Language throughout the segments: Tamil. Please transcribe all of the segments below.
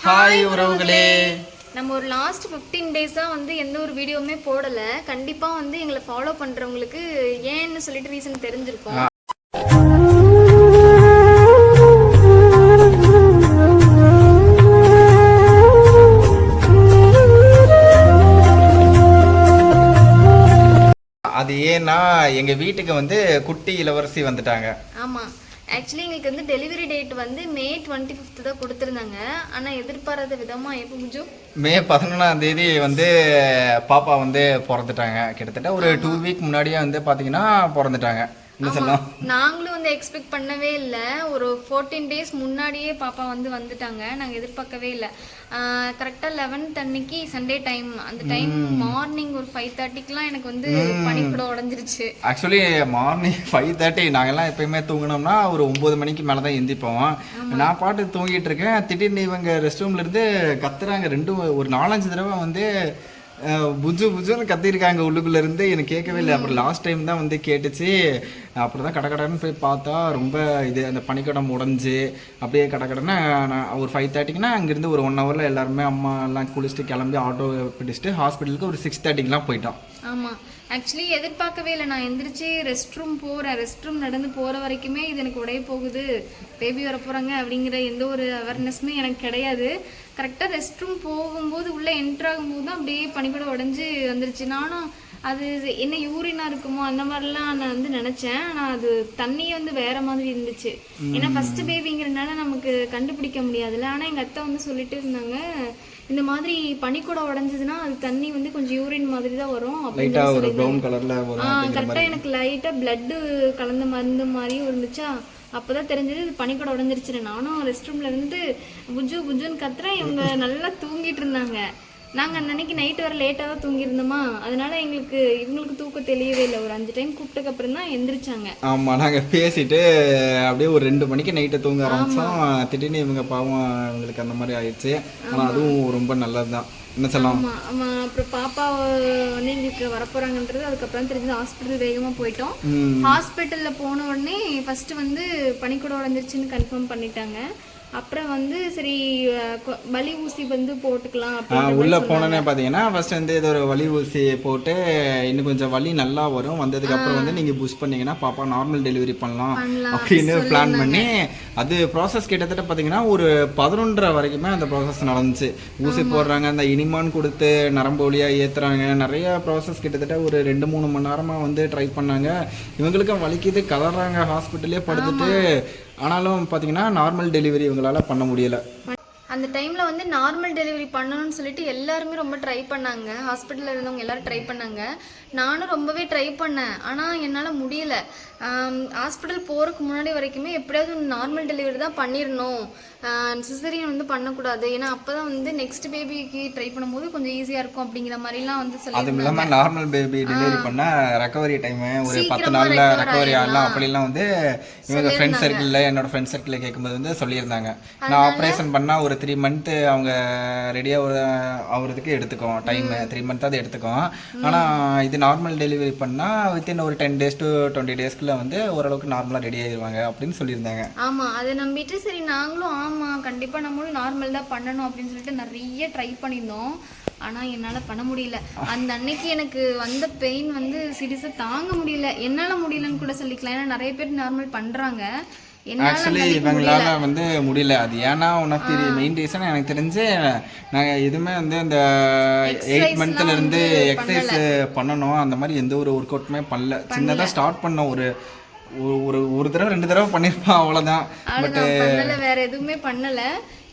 ஹாய் உறவுகளே. நம்ம ஒரு லாஸ்ட் 15 டேஸா வந்து எந்த ஒரு வீடியோவுமே போடல. கண்டிப்பா வந்து எங்களை ஃபாலோ பண்றவங்களுக்கு ஏன்னு சொல்லிட்டு ரீசன் தெரிஞ்சிருக்கும். அது ஏன்னா எங்க வீட்டுக்கு வந்து குட்டி இளவரசி வந்துட்டாங்க. ஆமா, ஆக்சுவலி எங்களுக்கு வந்து டெலிவரி டேட் வந்து மே 25th தான் கொடுத்துருந்தாங்க. ஆனால் எதிர்பாராத விதமாக எப்போ புஜு மே 11ஆம் தேதி வந்து பாப்பா வந்து பிறந்துட்டாங்க. கிட்டத்தட்ட ஒரு 2 வீக் முன்னாடியே வந்து பார்த்தீங்கன்னா பிறந்துட்டாங்க. என்ன சொல்லலாம், நாங்களும் வந்து எக்ஸ்பெக்ட் பண்ணவே இல்லை. ஒரு 14 டேஸ் முன்னாடியே பாப்பா வந்து வந்துட்டாங்க. நாங்கள் எதிர்பார்க்கவே இல்லை. கரெக்டாக 11th அன்னைக்கு சண்டே டைம், அந்த டைம் மார்னிங் ஒரு 5:30க்குலாம் எனக்கு வந்து பனிக்கூட உடஞ்சிருச்சு. ஆக்சுவலி மார்னிங் 5:30 நாங்கெல்லாம் எப்பயுமே தூங்கினோம்னா ஒரு 9 மணிக்கு மேலே தான் எந்திப்போம். நான் பாட்டு தூங்கிட்டு இருக்கேன். திடீர்னு இவங்க ரெஸ்ட் ரூம்ல இருந்து கத்துறாங்க. ஒரு 4-5 தடவை வந்து புஜு புஜுன்னு கத்திருக்காங்க உள்ளுக்குள்ள இருந்து. எனக்கு கேட்கவே இல்லை. அப்புறம் லாஸ்ட் டைம் தான் வந்து கேட்டுச்சு. அப்புறம் தான் கடன்னு போய் பார்த்தா ரொம்ப இது அந்த பனிக்கடம் உடஞ்சி அப்படியே கடன்னு நான் ஒரு 5:30க்குன்னா அங்கேருந்து ஒரு 1 ஹவரில் எல்லாருமே அம்மா எல்லாம் குளிச்சுட்டு கிளம்பி ஆட்டோ பிடிச்சிட்டு ஹாஸ்பிட்டலுக்கு ஒரு 6:30க்குலாம் போயிட்டோம். ஆமாம், ஆக்சுவலி எதிர்பார்க்கவே இல்லை. நான் எந்திரிச்சு ரெஸ்ட் ரூம் நடந்து போகிற வரைக்குமே இது எனக்கு உடைய போகுது, பேபி வர போகிறாங்க அப்படிங்கிற எந்த ஒரு அவேர்னஸுமே எனக்கு கிடையாது. கரெக்டாக ரெஸ்ட் ரூம் போகும்போது உள்ளே என்ட்ரு ஆகும்போது தான் அப்படியே பனிக்கூட உடஞ்சி வந்துருச்சு. நானும் அது என்ன யூரினா இருக்குமோ அந்த மாதிரிலாம் நான் வந்து நினச்சேன். ஆனால் அது தண்ணியே வந்து வேற மாதிரி இருந்துச்சு. ஏன்னா ஃபர்ஸ்ட் பேபிங்கிறதுனால நமக்கு கண்டுபிடிக்க முடியாதுல்ல. ஆனால் எங்கள் அத்தை வந்து சொல்லிட்டு இருந்தாங்க, இந்த மாதிரி பனிக்கூட உடஞ்சதுன்னா அது தண்ணி வந்து கொஞ்சம் யூரின் மாதிரி தான் வரும் அப்படின்னு. கரெக்டாக எனக்கு லைட்டாக பிளட்டு கலந்த மருந்து மாதிரியும் இருந்துச்சா. அப்போதான் தெரிஞ்சது இது பனிக்கூட உடஞ்சிருச்சு. நானும் ரெஸ்ட் ரூம்ல இருந்து புஜு புஜுன்னு கத்துறேன். இவங்க நல்லா தூங்கிட்டு இருந்தாங்க. நாங்கள் அந்த அன்னைக்கு நைட்டு வர லேட்டாக தான் தூங்கியிருந்தோமா, அதனால இவங்களுக்கு தூக்கம் தெரியவே இல்லை. ஒரு 5 டைம் கூப்பிட்டக்கு அப்புறம் தான் எந்திரிச்சாங்க. ஆமாம், நாங்கள் பேசிட்டு அப்படியே ஒரு 2 மணிக்கு நைட்டை தூங்க ஆரம்பிச்சோம். திடீர்னு இவங்க பாவம் இவங்களுக்கு அந்த மாதிரி ஆயிடுச்சு. ஆனால் அதுவும் ரொம்ப நல்லது தான். என்ன சொல்லலாம். ஆமாம், அப்புறம் பாப்பா வந்து எங்களுக்கு வரப்போறாங்கன்றது அதுக்கப்புறம் தெரிஞ்சது. ஹாஸ்பிட்டல் வேகமாக போயிட்டோம். ஹாஸ்பிட்டலில் போன உடனே ஃபர்ஸ்ட் வந்து பனிக்கூட உடஞ்சிருச்சுன்னு கன்ஃபார்ம் பண்ணிட்டாங்க. அப்புறம் வந்து சரி வலி ஊசி வந்து போட்டுக்கலாம் உள்ள போனோன்னே பார்த்தீங்கன்னா ஃபர்ஸ்ட் வந்து இது ஒரு வலி ஊசி போட்டு இன்னும் கொஞ்சம் வலி நல்லா வரும். வந்ததுக்கு அப்புறம் வந்து நீங்கள் புஷ் பண்ணீங்கன்னா பாப்பா நார்மல் டெலிவரி பண்ணலாம் அப்படின்னு பிளான் பண்ணி அது ப்ராசஸ் கிட்டத்தட்ட பார்த்தீங்கன்னா ஒரு 11:30 வரைக்குமே அந்த ப்ராசஸ் நடந்துச்சு. ஊசி போடுறாங்க, அந்த இனிமான் கொடுத்து நரம்பு வழியாக ஏற்றுறாங்க. நிறைய ப்ராசஸ் கிட்டத்தட்ட ஒரு 2-3 மணி நேரமாக வந்து ட்ரை பண்ணாங்க. இவங்களுக்கும் வலிக்குது, கதறாங்க ஹாஸ்பிட்டலே படுத்துட்டு. ஆனாலும் பார்த்தீங்கன்னா நார்மல் டெலிவரி இவங்களால பண்ண முடியல. அந்த டைமில் வந்து நார்மல் டெலிவரி பண்ணணும்னு சொல்லிட்டு எல்லாருமே ரொம்ப ட்ரை பண்ணாங்க. ஹாஸ்பிட்டலில் இருந்தவங்க எல்லாரும் ட்ரை பண்ணாங்க. நானும் ரொம்பவே ட்ரை பண்ணேன். ஆனால் என்னால் முடியல. ஹாஸ்பிட்டல் போகிறதுக்கு முன்னாடி வரைக்குமே எப்படியாவது நார்மல் டெலிவரி தான் பண்ணிடணும், சிசரியன் வந்து பண்ணக்கூடாது. ஏன்னா அப்போ தான் வந்து நெக்ஸ்ட் பேபிக்கு ட்ரை பண்ணும்போது கொஞ்சம் ஈஸியாக இருக்கும் அப்படிங்கிற மாதிரிலாம் வந்து சொல்லி. அதுவும் இல்லாமல் நார்மல் பேபி டெலிவரி பண்ணால் ரெக்கவரி டைமு ஒரு 10 நாளில் ரெக்கவரி ஆகலாம் அப்படிலாம் வந்து இவங்க ஃப்ரெண்ட் சர்க்கிளில் என்னோட ஃப்ரெண்ட் சர்க்கிளில் கேட்கும்போது வந்து சொல்லியிருந்தாங்க. நான் ஆப்ரேஷன் பண்ணால் ஒரு 3 மந்த்து அவங்க ரெடியாக ஆகுறதுக்கு எடுத்துக்கும் டைம். 3 மந்த் அது எடுத்துக்கும். ஆனால் இது நார்மல் டெலிவரி பண்ணால் வித்தின் ஒரு 10 days to 20 daysக்குள்ள வந்து ஓரளவுக்கு நார்மலாக ரெடி ஆகிடுவாங்க அப்படின்னு சொல்லியிருந்தாங்க. ஆமாம், அதை நம்பிட்டு சரி நாங்களும் ஆமாம் கண்டிப்பாக நம்மளும் நார்மல் தான் பண்ணணும் அப்படின்னு சொல்லிட்டு நிறைய ட்ரை பண்ணியிருந்தோம். ஆனால் என்னால் பண்ண முடியல. அந்த அன்னைக்கு எனக்கு வந்த பெயின் வந்து சீரியஸாக தாங்க முடியல. என்னால் முடியலன்னு கூட சொல்லிக்கலாம். ஏன்னா நிறைய பேர் நார்மல் பண்ணுறாங்க. ஆக்சுவலி இவங்களால வந்து முடியல. அது ஏன்னா one of the main reason எனக்கு தெரிஞ்சு நாங்கள் எதுவுமே வந்து அந்த 8 மந்த்ல இருந்து எக்ஸசைஸ் பண்ணணும் அந்த மாதிரி எந்த ஒரு ஒர்க் அவுட்டுமே பண்ணல. சின்னதாக ஸ்டார்ட் பண்ணோம். ஒரு தடவை 2 தடவை பண்ணியிருப்போம், அவ்வளோதான். பட் வேற எதுவுமே பண்ணல.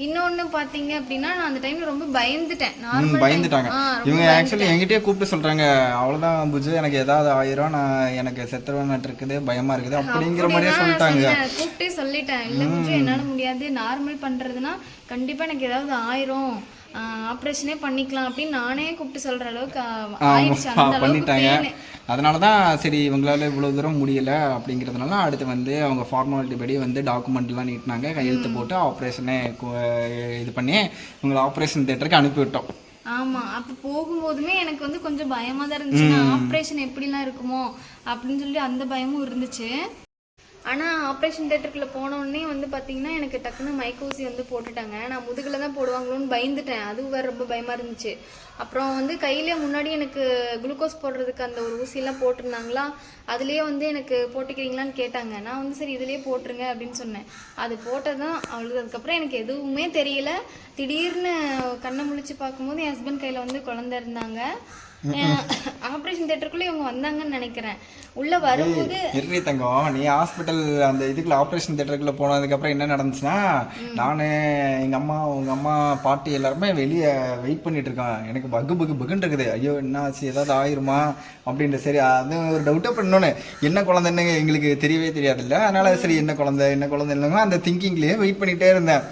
இன்னொன்னு பாத்தீங்க அப்படின்னா நான் அந்த டைம்ல ரொம்ப பயந்துட்டாங்க இவங்க. ஆக்சுவலி என்கிட்டயே கூப்பிட்டு சொல்றாங்க, அவ்வளவுதான் புஜு எனக்கு ஏதாவது ஆயிரும், நான் எனக்கு செத்துருவேன் இருக்குது, பயமா இருக்குது அப்படிங்கிற மாதிரியே சொல்லிட்டாங்க. கூப்பிட்டே சொல்லிட்டேன், இல்ல புஜு என்னால முடியாது, நார்மல் பண்றதுன்னா கண்டிப்பா எனக்கு ஏதாவது ஆயிரும், ஆப்ரேஷனே பண்ணிக்கலாம் அப்படின்னு நானே கூப்பிட்டு சொல்ற அளவுக்கு பண்ணிட்டாங்க. அதனால தான் சரி இவங்களால இவ்வளோ தூரம் முடியல அப்படிங்கிறதுனால அடுத்து வந்து அவங்க ஃபார்மாலிட்டி படி வந்து டாக்குமெண்ட்லாம் நீட்டினாங்க. கையெழுத்து போட்டு ஆப்ரேஷனே இது பண்ணி இவங்களை ஆப்ரேஷன் தியேட்டருக்கு அனுப்பிவிட்டோம். ஆமா, அப்ப போகும்போதுமே எனக்கு வந்து கொஞ்சம் பயமா தான் இருந்துச்சு. ஆப்ரேஷன் எப்படிலாம் இருக்குமோ அப்படின்னு சொல்லி அந்த பயமும் இருந்துச்சு. ஆனால் ஆப்ரேஷன் தேட்டருக்குள்ளே போனோடனே வந்து பார்த்தீங்கன்னா எனக்கு டக்குன்னு மயக்க ஊசி வந்து போட்டுட்டாங்க. நான் முதுகில் தான் போடுவாங்களோன்னு பயந்துட்டேன். அது வேறு ரொம்ப பயமாக இருந்துச்சு. அப்புறம் வந்து கையிலே முன்னாடி எனக்கு குளுக்கோஸ் போடுறதுக்கு அந்த ஒரு ஊசியெல்லாம் போட்டிருந்தாங்களா, அதுலேயே வந்து எனக்கு போட்டுக்கிறீங்களான்னு கேட்டாங்க. நான் வந்து சரி இதுலேயே போட்டுருங்க அப்படின்னு சொன்னேன். அது போட்டது தான் அவளுக்கு. அதுக்கப்புறம் எனக்கு எதுவுமே தெரியல. திடீர்னு கண்ணை முழிச்சு பார்க்கும்போது என் ஹஸ்பண்ட் கையில் வந்து குழந்தை இருந்தாங்க. ஆப்ரேஷன் தேட்டருக்குள்ளே இவங்க வந்தாங்கன்னு நினைக்கிறேன். உள்ளே வரும்போது இறுதி தங்கம், நீ ஹாஸ்பிட்டல் அந்த இதுக்குள்ள ஆப்ரேஷன் தேட்டருக்குள்ள போனதுக்கப்புறம் என்ன நடந்துச்சுன்னா, நான் எங்கள் அம்மா உங்கள் அம்மா பாட்டி எல்லாருமே வெளியே வெயிட் பண்ணிட்டு இருக்கோம். எனக்கு பகுன்னு இருக்குது. ஐயோ என்ன ஆச்சு, ஏதாவது ஆயிருமா அப்படின்ட்டு. சரி அது ஒரு டவுட்டே பண்ணோன்னு, என்ன குழந்தைன்னு எங்களுக்கு தெரியவே தெரியாதுல்ல. அதனால சரி என்ன குழந்தை இல்லைங்க அந்த திங்கிங்லேயே வெயிட் பண்ணிகிட்டே இருந்தேன்.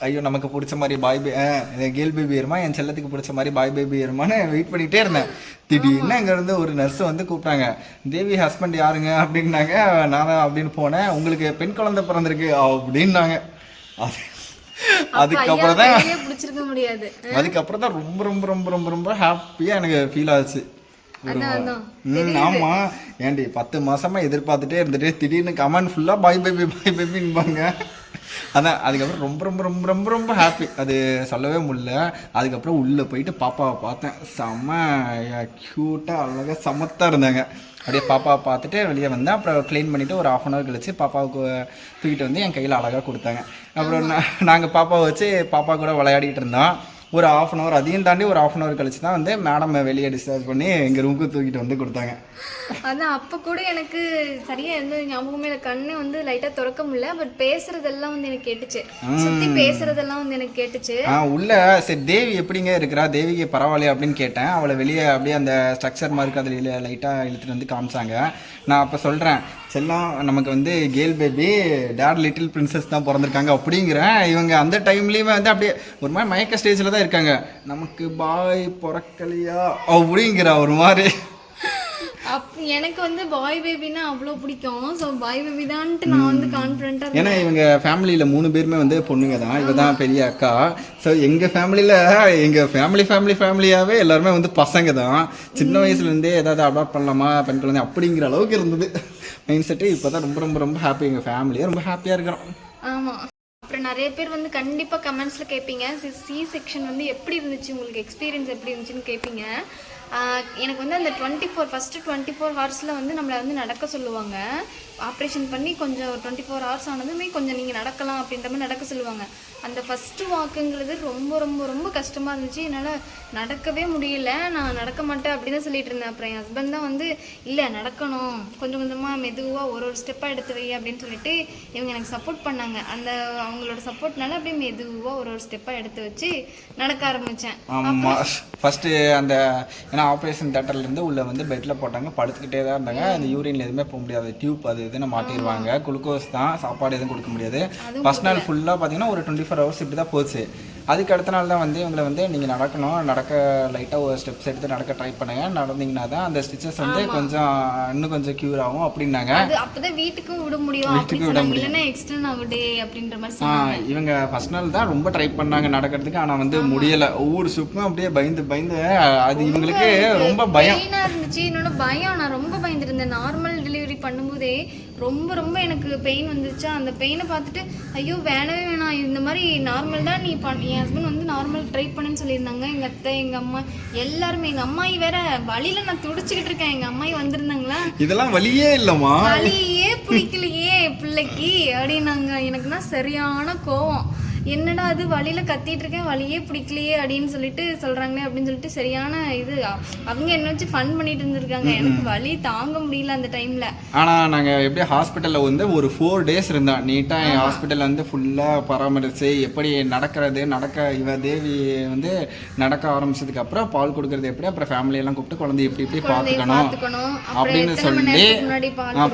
ஐயோ நமக்கு பிடிச்ச மாதிரி கேர்ள் பேபி இருமா, என் செல்லத்துக்கு பிடிச்ச மாதிரி பாய் பேபி இருமான்னு வெயிட் பண்ணிகிட்டே இருந்தேன். திடீர்னு அங்கேருந்து ஒரு நர்ஸ் வந்து கூப்பிட்டாங்க. தேவி ஹஸ்பண்ட் யாருங்க அப்படின்னாங்க. நானும் அப்படின்னு போனேன். உங்களுக்கு பெண் குழந்தை பிறந்திருக்கு அப்படின்னாங்க. அதுக்கப்புறம் தான் ரொம்ப ரொம்ப ரொம்ப ரொம்ப ரொம்ப ஹாப்பியாக எனக்கு ஃபீல் ஆச்சு. ஆமா ஏண்டி 10 மாசமா எதிர்பார்த்துட்டே இருந்துட்டு திடீர்னு கமெண்ட் ஃபுல்லா பாய் பேபின்பாங்க. அதான் அதுக்கப்புறம் ரொம்ப ரொம்ப ரொம்ப ரொம்ப ரொம்ப ஹாப்பி. அது சொல்லவே முடியல. அதுக்கப்புறம் உள்ளே போயிட்டு பாப்பாவை பார்த்தேன். செம்ம க்யூட்டாக அழகாக சமத்தாக இருந்தாங்க. அப்படியே பாப்பாவை பார்த்துட்டு வெளியே வந்தேன். அப்புறம் க்ளீன் பண்ணிவிட்டு ஒரு 1/2 hour கழிச்சு பாப்பாவுக்கு தூக்கிட்டு வந்து என் கையில் அழகாக கொடுத்தாங்க. அப்புறம் நாங்கள் பாப்பாவை வச்சு பாப்பா கூட விளையாடிட்டு இருந்தோம். ஒரு 1/2 hour, அதையும் தாண்டி ஒரு 1/2 hour கழிச்சு தான் வந்து மேடம் வெளியே டிஸ்சார்ஜ் பண்ணி எங்கள் ரூமுக்கு தூக்கிட்டு வந்து கொடுத்தாங்க. அதான் அப்போ கூட எனக்கு சரியாக எந்த ஞாபகமே இல்லை. கண்ணு வந்து லைட்டாக திறக்க முடியல. பட் பேசுறதெல்லாம் வந்து எனக்கு கேட்டுச்சு. சுற்றி பேசுறதெல்லாம் வந்து எனக்கு கேட்டுச்சு. உள்ள சரி தேவி எப்படிங்க இருக்கிறா, தேவிக்கு பரவாயில்லையா அப்படின்னு கேட்டேன். அவளை வெளியே அப்படியே அந்த ஸ்ட்ரக்சர் மாதிரி அதில் லைட்டாக இழுத்துட்டு வந்து காமிச்சாங்க. நான் அப்போ சொல்கிறேன், செல்லம் நமக்கு வந்து girl baby dad little princess தான் பிறந்திருக்காங்க அப்படிங்கிறேன். இவங்க அந்த டைம்லேயுமே வந்து அப்படியே ஒரு மாதிரி மயக்க ஸ்டேஜில் தான் இருக்காங்க. நமக்கு பாய் பிறக்கலையா அப்படிங்கிற ஒரு மாதிரி. எனக்கு வந்து பாய் பேபின்னா அவ்வளோ பிடிக்கும். ஸோ பாய் பேபி தான்ட்டு நான் வந்து கான்ஃபிடென்ட்டாக. ஏன்னா இவங்க ஃபேமிலியில் 3 பேருமே வந்து பொண்ணுங்க தான். இவ தான் பெரிய அக்கா. ஸோ எங்கள் ஃபேமிலியில் எங்கள் ஃபேமிலியாகவே எல்லாருமே வந்து பசங்க தான். சின்ன வயசுலேருந்தே ஏதாவது அடாப்ட் பண்ணலாமா பெண் குழந்தை அப்படிங்கிற அளவுக்கு இருந்தது மைண்ட் செட்டு. இப்போ தான் ரொம்ப ரொம்ப ரொம்ப ஹாப்பி. எங்கள் ஃபேமிலியே ரொம்ப ஹாப்பியாக இருக்கிறோம். ஆமாம். அப்புறம் நிறைய பேர் வந்து கண்டிப்பாக கமெண்ட்ஸில் கேட்பீங்க, சி செக்ஷன் வந்து எப்படி இருந்துச்சு, உங்களுக்கு எக்ஸ்பீரியன்ஸ் எப்படி இருந்துச்சுன்னு கேட்பீங்க. எனக்கு வந்து அந்த ஃபஸ்ட்டு 24 ஹவர்ஸில் வந்து நம்மளை வந்து நடக்க சொல்லுவாங்க. ஆப்ரேஷன் பண்ணி கொஞ்சம் 24 ஹவர்ஸ் ஆனதுமே கொஞ்சம் நீங்கள் நடக்கலாம் அப்படின்ற மாதிரி நடக்க சொல்லுவாங்க. அந்த ஃபஸ்ட்டு வாக்குங்கிறது ரொம்ப ரொம்ப ரொம்ப கஷ்டமாக இருந்துச்சு. என்னால் நடக்கவே முடியல. நான் நடக்க மாட்டேன் அப்படி தான் சொல்லிட்டு இருந்தேன். அப்புறம் என் ஹஸ்பண்ட் தான் வந்து இல்லை நடக்கணும், கொஞ்சம் கொஞ்சமாக மெதுவாக ஒரு ஸ்டெப்பாக எடுத்து வை அப்படின்னு சொல்லிட்டு இவங்க எனக்கு சப்போர்ட் பண்ணாங்க. அந்த அவங்களோட சப்போர்ட்னால அப்படியே மெதுவாக ஒரு ஸ்டெப்பாக எடுத்து வச்சு நடக்க ஆரம்பித்தேன். ஆமாம் ஃபஸ்ட்டு அந்த ஏன்னா ஆப்ரேஷன் தேட்டர்லேருந்து உள்ளே வந்து பெட்டில் போட்டாங்க. படுத்துக்கிட்டே தான் இருந்தாங்க. அந்த யூரின்ல எதுவுமே போக முடியாது. டியூப் அது இதுன்னு மாட்டிடுவாங்க. குளுக்கோஸ் தான், சாப்பாடு எதுவும் கொடுக்க முடியாது. ஃபஸ்ட் நாள் ஃபுல்லாக பார்த்தீங்கன்னா ஒரு 24 hours இப்படி தான் போச்சு. அதுக்கு அடுத்த நாள் தான் வந்து இவங்களை வந்து நீங்கள் நடக்கணும், லைட்டாக ஒரு ஸ்டெப்ஸ் எடுத்து நடக்க ட்ரை பண்ணுங்க, நடந்தீங்கன்னா தான் அந்த ஸ்டிச்சஸ் வந்து இன்னும் கொஞ்சம் க்யூர் ஆகும் அப்படின்னாங்க. அப்போதான் வீட்டுக்கும் விட முடியும். இவங்க ஃபர்ஸ்ட் நாள் தான் ரொம்ப ட்ரை பண்ணாங்க நடக்கிறதுக்கு. ஆனால் வந்து முடியலை. ஒவ்வொரு சுக்கும் அப்படியே பயந்து அது இவங்களுக்கு ரொம்ப பயம் இருந்துச்சு. இன்னொன்று பயம், நான் ரொம்ப பயந்துருந்தேன். நார்மல் டெலிவரி பண்ணும்போதே ரொம்ப ரொம்ப எனக்கு பெயின் வந்துருச்சா. அந்த பெயினை பார்த்துட்டு ஐயோ வேணவே வேணாம், இந்த மாதிரி நார்மல் தான் நீ என் ஹஸ்பண்ட் வந்து நார்மல் ட்ரை பண்ணுன்னு சொல்லியிருந்தாங்க. எங்கள் அத்தை, எங்கள் அம்மா எல்லாருமே. எங்கள் அம்மாயி வேற வழியில நான் துடிச்சுக்கிட்டு இருக்கேன். எங்கள் அம்மாயி வந்திருந்தாங்களா, இதெல்லாம் வலியே இல்லைம்மா, வலியே பிடிக்கலையே பிள்ளைக்கு அப்படின்னாங்க. எனக்குன்னா சரியான கோவம். என்னடா அது வழியில கத்திட்டு இருக்கேன், வழியே பிடிக்கலையே அப்படின்னு சொல்லிட்டு சொல்றாங்களே அப்படின்னு சொல்லிட்டு சரியான இது. அவங்க என்ன வச்சு ஃபன் பண்ணிட்டு இருந்திருக்காங்க. எனக்கு வலி தாங்க முடியல அந்த டைம்ல. ஆனா நாங்க எப்படி ஹாஸ்பிட்டல்ல வந்து ஒரு 4 days இருந்தோம். நீட்டா என் ஹாஸ்பிட்டல் வந்து ஃபுல்லா பராமரிச்சு எப்படி இவ தேவி வந்து நடக்க ஆரம்பிச்சதுக்கு அப்புறம் பால் கொடுக்கறது எப்படி, அப்புறம் ஃபேமிலி எல்லாம் கூப்பிட்டு குழந்தை எப்படி பார்த்துக்கணும் அப்படின்னு சொல்லி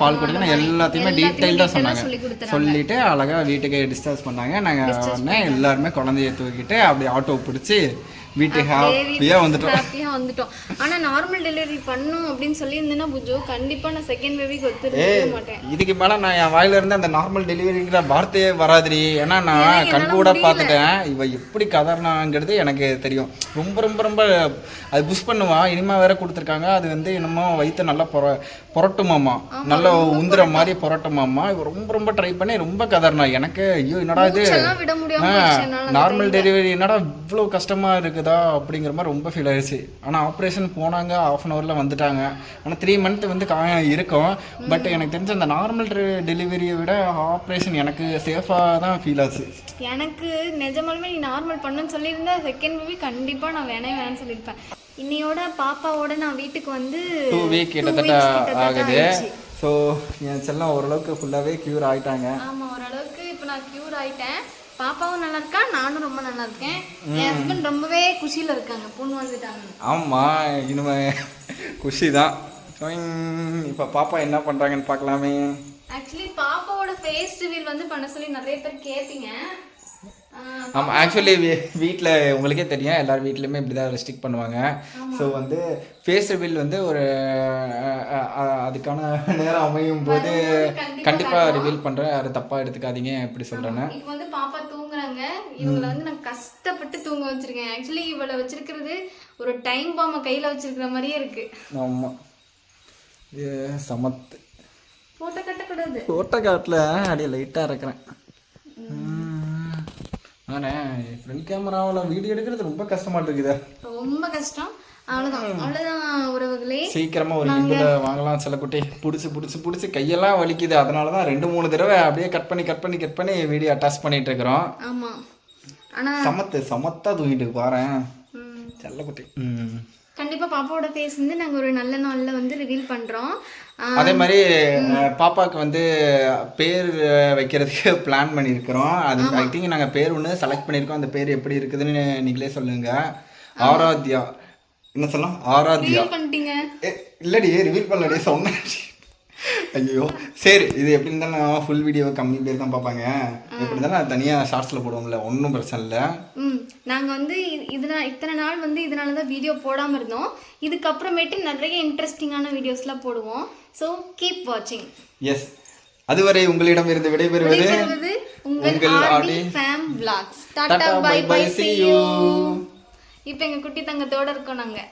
பால் கொடுக்கணும் எல்லாத்தையுமே டீட்டெயில்டா சொன்னாங்க. சொல்லிட்டு அழகா வீட்டுக்கு டிஸ்சார்ஜ் பண்ணாங்க. நாங்க எல்லாருமே குழந்தைய தூக்கிட்டு அப்படி ஆட்டோ பிடிச்சி வீட்டுக்கு ஹாப்பியா வந்துட்டோம். ஹாப்பியா வந்துட்டோம். ஆனா நார்மல் டெலிவரி பண்ணும் அப்படின்னு சொல்லி இருந்தேன்னா புஜோ கண்டிப்பா நான் செகண்ட் பேபிக்கு ஒத்துருக்க மாட்டேன். இதுக்கு மேல நான் என் வாயில இருந்து அந்த நார்மல் டெலிவரிங்கிற வார்த்தையே வராதுடி. ஏன்னா நான் கண் கூட பார்த்துட்டேன். இவ எப்படி கதறினாங்கிறது எனக்கு தெரியும். ரொம்ப ரொம்ப ரொம்ப அது புஷ் பண்ணுவா. இனிமே வேற கொடுத்துருக்காங்க. அது வந்து என்னமோ வயிற்று நல்லா புரட்டுமாமா, நல்லா உந்துற மாதிரி புரட்டுமாமா. இவ ரொம்ப ரொம்ப ட்ரை பண்ணி ரொம்ப கதறினா. எனக்கு ஐயோ என்னடா இது விட முடியாம நார்மல் டெலிவரி என்னடா இவ்வளோ கஷ்டமா இருக்குதா அப்படிங்கிற மாதிரி ரொம்ப ஃபீல் ஆயிடுச்சு. ஆனால் ஆப்ரேஷன் போனாங்க, 1/2 hourல வந்துட்டாங்க. ஆனால் 3 month வந்து இருக்கும். பட் எனக்கு தெரிஞ்ச அந்த நார்மல் டெலிவரியை விட ஆப்ரேஷன் எனக்கு சேஃபாக தான் ஃபீல் ஆச்சு. எனக்கு நிஜமாலுமே நீ நார்மல் பண்ணுன்னு சொல்லியிருந்தா செகண்ட் பேபி கண்டிப்பா நான் வேணாம்னு சொல்லியிருப்பேன். இன்னையோட பாப்பாவோட நான் வீட்டுக்கு வந்து 2 week கிட்டத்தட்ட ஆகுது. ஸோ என் செல்லம் ஓரளவுக்கு ஃபுல்லாகவே க்யூர் ஆகிட்டாங்க. ஆமாம், ஓரளவுக்கு இப்போ நான் க்யூர் ஆகிட்டேன். பாப்பாவும் நல்லா இருக்கா, நானும் ரொம்ப நல்லா இருக்கேன். என் ஹஸ்பண்ட் ரொம்பவே குஷியில் இருக்காங்க, பொண்ணு வந்துட்டாங்க. ஆமாம், இனிமே குஷி தான். இப்போ பாப்பா என்ன பண்ணுறாங்கன்னு பார்க்கலாமே. ஆக்சுவலி பாப்பாவோட ஃபேஸ் ரிவீல் வந்து பண்ண சொல்லி நிறைய பேர் கேட்பீங்க. ஆமாம், ஆக்சுவலி வீட்டில் உங்களுக்கே தெரியும், எல்லார் வீட்லேயுமே இப்படி தான் ரெஸ்ட்ரிக்ட் பண்ணுவாங்க. ஸோ வந்து ஃபேஸ் ரிவீல் வந்து ஒரு அதுக்கான நேரம் அமையும் போது கண்டிப்பாக ரிவீல் பண்ணுறேன். அது தப்பாக எடுத்துக்காதீங்க எப்படி சொல்கிறேன்னு. இப்போ வந்து பாப்பா தூங்குறாங்க. இவங்களை வந்து நான் கஷ்டப்பட்டு தூங்க வச்சிருக்கேன். ஆக்சுவலி இவளை வச்சிருக்கிறது ஒரு டைம் பாம்பை கையில் வச்சிருக்கிற மாதிரியே இருக்கு. ஆமாம், சமத்து ஃபோட்டோ கட்டக்கூடாது. ஃபோட்டோ காட்டில் அப்படியே லைட்டாக இருக்கிறேன். ஃப்ரண்ட் கேமராவில் வீடியோ எடுக்கிறது ரொம்ப கஷ்டமா இருக்குது. ரொம்ப கஷ்டம். அவ்வளோதான் உறவுகளே. சீக்கிரமா ஒரு கிம்பில் வாங்கலாம் செல்லக்குட்டி. பிடிச்சி கையெல்லாம் வலிக்குது. அதனால தான் 2-3 தடவை அப்படியே கட் பண்ணி வீடியோ அட்டாச் பண்ணிட்டு இருக்கிறோம். ஆமா, ஆனா சமத்தா தூங்கிட்டு பாறேன் செல்லக்குட்டி. கண்டிப்பா பாப்பாவோட ஃபேஸ் வந்து நாங்க ஒரு நல்ல நாள்ல வந்து ரிவீல் பண்றோம். அதே மாதிரி பாப்பாவுக்கு வந்து பேர் வைக்கிறதுக்கு பிளான் பண்ணியிருக்கிறோம். அது ஐ திங்க் நாங்கள் பேர் ஒன்று செலக்ட் பண்ணியிருக்கோம். அந்த பேர் எப்படி இருக்குதுன்னு நீங்களே சொல்லுங்க. ஆராத்யா. என்ன சொல்லலாம்? ஆராத்யா. இல்லடி, ரிவீல் பண்ணலடி சொன்னேன். ஐயோ சரி, இது எப்படி இருந்தாலும் ஃபுல் வீடியோ கம்மி பேர் தான் பார்ப்பாங்க. எப்படி இருந்தாலும் தனியாக ஷார்ட்ஸில் போடுவோம்ல, ஒன்றும் பிரச்சனை இல்லை. நாங்கள் வந்து இத்தனை நாள் வந்து இதனால தான் வீடியோ போடாமல் இருந்தோம். இதுக்கப்புறமேட்டு நிறைய இன்ட்ரெஸ்டிங்கான வீடியோஸ்லாம் போடுவோம். ஸோ கீப் வாட்சிங். எஸ், அதுவரை உங்களிடம் இருந்து விடைபெறுவது உங்கள் RD fame vlogs. Tata bye bye, see you. இப்போ எங்கள் குட்டி தங்கத்தோடு இருக்கோம் நாங்கள்.